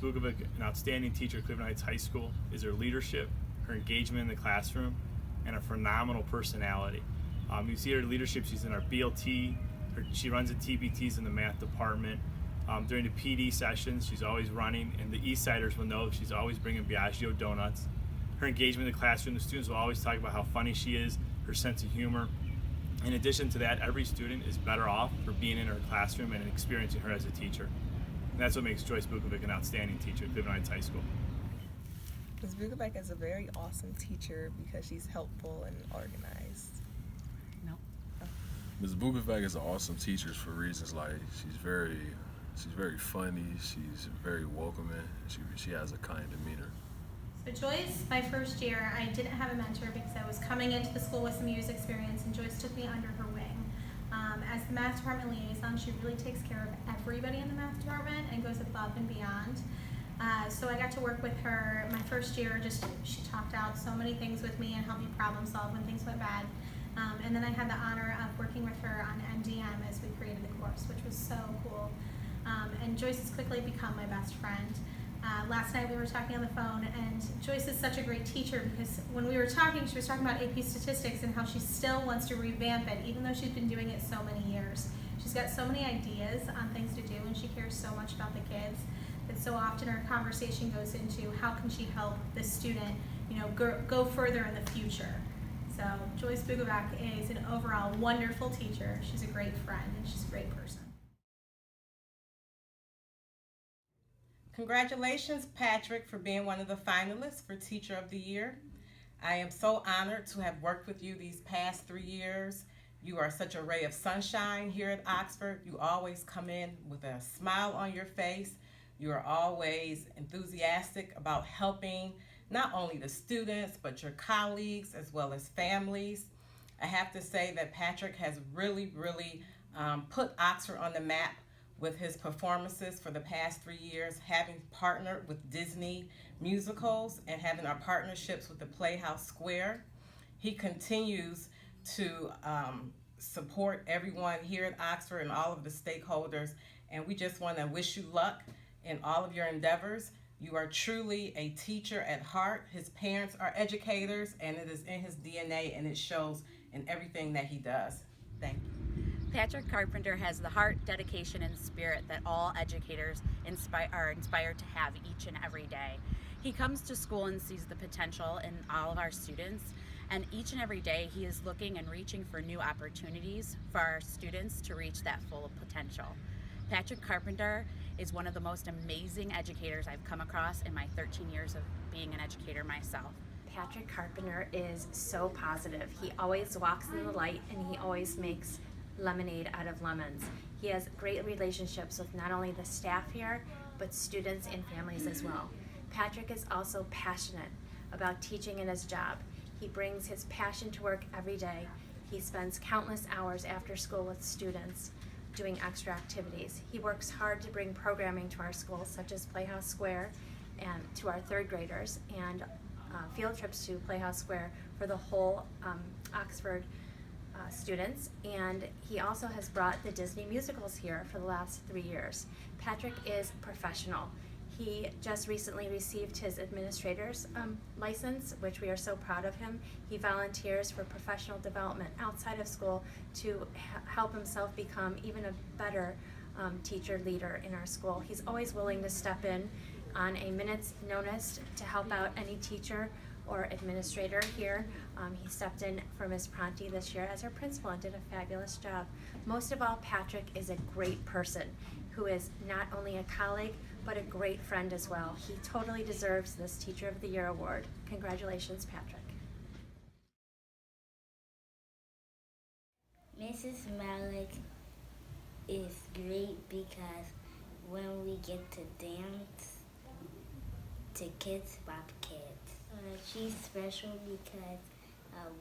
Bukovac an outstanding teacher at Cleveland Heights High School is her leadership, her engagement in the classroom, and a phenomenal personality. You see her leadership, she's in our BLT, she runs the TBTs in the math department. During the PD sessions, she's always running, and the Eastsiders will know she's always bringing Biagio donuts. Her engagement in the classroom, the students will always talk about how funny she is, her sense of humor. In addition to that, every student is better off for being in her classroom and experiencing her as a teacher. And that's what makes Joyce Bukovac an outstanding teacher at Cleveland Heights High School. Ms. Bukovac is a very awesome teacher because she's helpful and organized. No. Ms. Bukovac is an awesome teacher for reasons like she's very funny, she's very welcoming, she has a kind demeanor. So Joyce, my first year, I didn't have a mentor because I was coming into the school with some years experience, and Joyce took me under her wing. As the math department liaison, she really takes care of everybody in the math department and goes above and beyond. So I got to work with her my first year. She talked out so many things with me and helped me problem solve when things went bad. And then I had the honor of working with her on MDM as we created the course, which was so cool. And Joyce has quickly become my best friend. Last night we were talking on the phone, and Joyce is such a great teacher because when we were talking, she was talking about AP statistics and how she still wants to revamp it, even though she's been doing it so many years. She's got so many ideas on things to do, and she cares so much about the kids that so often our conversation goes into how can she help the student, go further in the future. So Joyce Bukovac is an overall wonderful teacher. She's a great friend, and she's a great person. Congratulations, Patrick, for being one of the finalists for Teacher of the Year. I am so honored to have worked with you these past 3 years. You are such a ray of sunshine here at Oxford. You always come in with a smile on your face. You are always enthusiastic about helping not only the students, but your colleagues as well as families. I have to say that Patrick has really put Oxford on the map with his performances for the past 3 years, having partnered with Disney musicals and having our partnerships with the Playhouse Square. He continues to support everyone here at Oxford and all of the stakeholders, and we just want to wish you luck in all of your endeavors. You are truly a teacher at heart. His parents are educators, and it is in his DNA, and it shows in everything that he does. Thank you. Patrick Carpenter has the heart, dedication, and spirit that all educators are inspired to have each and every day. He comes to school and sees the potential in all of our students, and each and every day he is looking and reaching for new opportunities for our students to reach that full potential. Patrick Carpenter is one of the most amazing educators I've come across in my 13 years of being an educator myself. Patrick Carpenter is so positive. He always walks in the light, and he always makes lemonade out of lemons. He has great relationships with not only the staff here, but students and families as well. Patrick is also passionate about teaching in his job. He brings his passion to work every day. He spends countless hours after school with students doing extra activities. He works hard to bring programming to our schools, such as Playhouse Square, and to our third graders, and field trips to Playhouse Square for the whole Oxford students, and he also has brought the Disney musicals here for the last 3 years. Patrick is professional. He just recently received his administrator's license, which we are so proud of him. He volunteers for professional development outside of school to help himself become even a better teacher leader in our school. He's always willing to step in on a minute's notice to help out any teacher or administrator here. He stepped in for Ms. Pronti this year as our principal and did a fabulous job. Most of all, Patrick is a great person who is not only a colleague, but a great friend as well. He totally deserves this Teacher of the Year award. Congratulations, Patrick. Mrs. Malek is great because when we get to dance to Kids Bop Kids, she's special because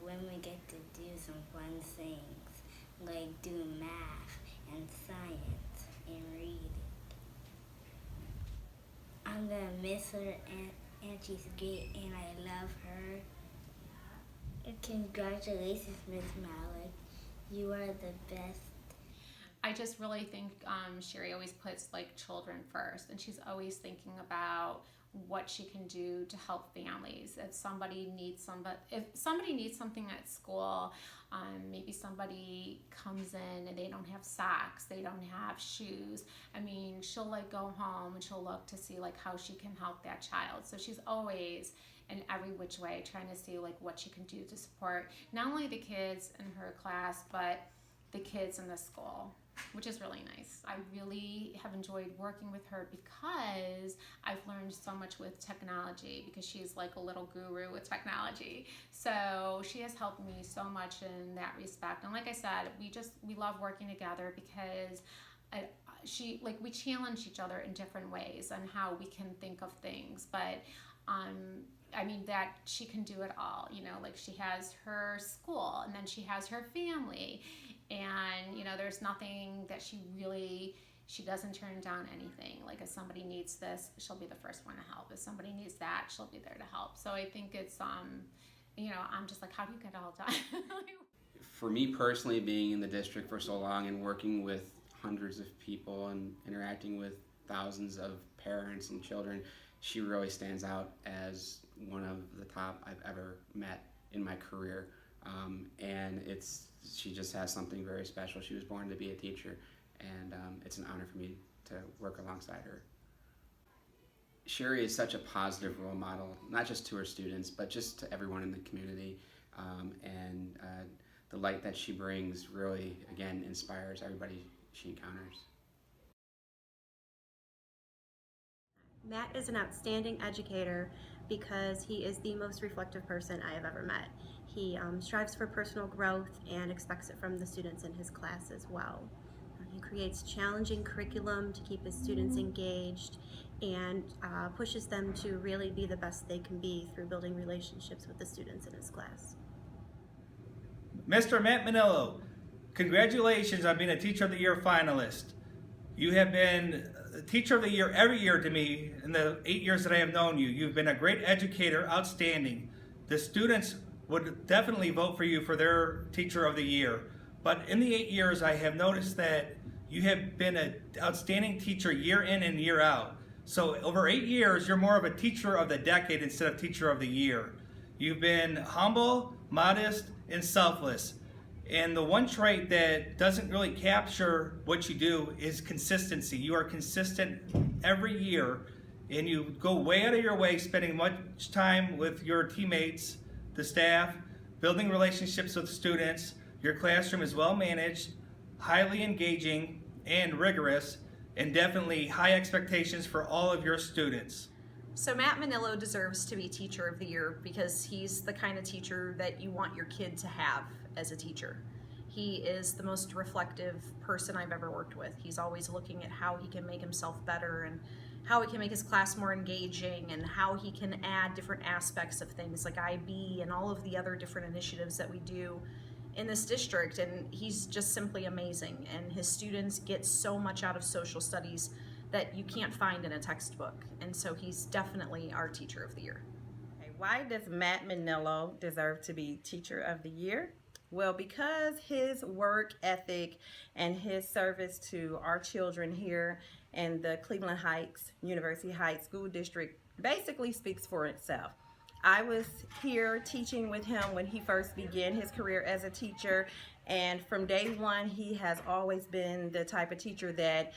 when we get to do some fun things, like do math and science and reading. I'm gonna miss her, and she's great, and I love her. Congratulations, Miss Malek. You are the best. I just really think Sherri always puts like children first, and she's always thinking about what she can do to help families. If somebody needs something at school, maybe somebody comes in and they don't have socks, they don't have shoes. I mean, she'll like go home and she'll look to see like how she can help that child. So she's always in every which way trying to see like what she can do to support not only the kids in her class, but the kids in the school, which is really nice. I really have enjoyed working with her because I've learned so much with technology, because she's like a little guru with technology. So she has helped me so much in that respect. And like I said, we love working together because we challenge each other in different ways on how we can think of things. But I mean, that she can do it all, you know, like she has her school and then she has her family, and, you know, there's nothing that she doesn't turn down anything. Like if somebody needs this, she'll be the first one to help. If somebody needs that, she'll be there to help. So I think it's, you know, I'm just like, how do you get it all done? For me personally, being in the district for so long and working with hundreds of people and interacting with thousands of parents and children, she really stands out as one of the top I've ever met in my career. And she just has something very special. She was born to be a teacher, and it's an honor for me to work alongside her. Sherri is such a positive role model, not just to her students, but just to everyone in the community. And the light that she brings really, again, inspires everybody she encounters. Matt is an outstanding educator because he is the most reflective person I have ever met. He strives for personal growth and expects it from the students in his class as well. He creates challenging curriculum to keep his students engaged and pushes them to really be the best they can be through building relationships with the students in his class. Mr. Matt Minnillo, congratulations on being a Teacher of the Year finalist. You have been Teacher of the Year every year to me in the 8 years that I have known you. You've been a great educator, outstanding. The students would definitely vote for you for their Teacher of the Year. But in the 8 years, I have noticed that you have been an outstanding teacher year in and year out. So over 8 years, you're more of a Teacher of the Decade instead of Teacher of the Year. You've been humble, modest, and selfless. And the one trait that doesn't really capture what you do is consistency. You are consistent every year, and you go way out of your way, spending much time with your teammates, the staff, building relationships with students. Your classroom is well managed, highly engaging and rigorous, and definitely high expectations for all of your students. So Matt Minnillo deserves to be Teacher of the Year because he's the kind of teacher that you want your kid to have as a teacher. He is the most reflective person I've ever worked with. He's always looking at how he can make himself better and how he can make his class more engaging and how he can add different aspects of things like IB and all of the other different initiatives that we do in this district. And he's just simply amazing. And his students get so much out of social studies that you can't find in a textbook. And so he's definitely our Teacher of the Year. Why does Matt Minnillo deserve to be Teacher of the Year? Well, because his work ethic and his service to our children here in the Cleveland Heights, University Heights School District basically speaks for itself. I was here teaching with him when he first began his career as a teacher, and from day one he has always been the type of teacher that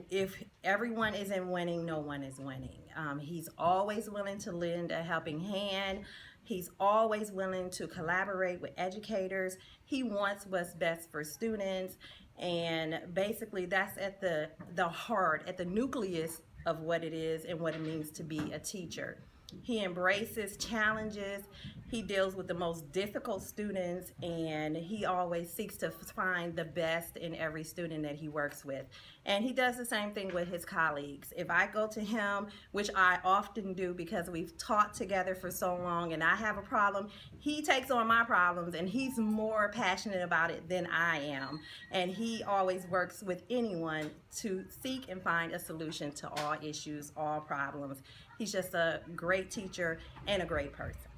if everyone isn't winning, no one is winning. He's always willing to lend a helping hand. He's always willing to collaborate with educators. He wants what's best for students, and basically that's at the heart, at the nucleus of what it is and what it means to be a teacher. He embraces challenges, he deals with the most difficult students, and he always seeks to find the best in every student that he works with. And he does the same thing with his colleagues. If I go to him, which I often do because we've taught together for so long, and I have a problem, he takes on my problems and he's more passionate about it than I am. And he always works with anyone to seek and find a solution to all issues, all problems. He's just a great teacher and a great person.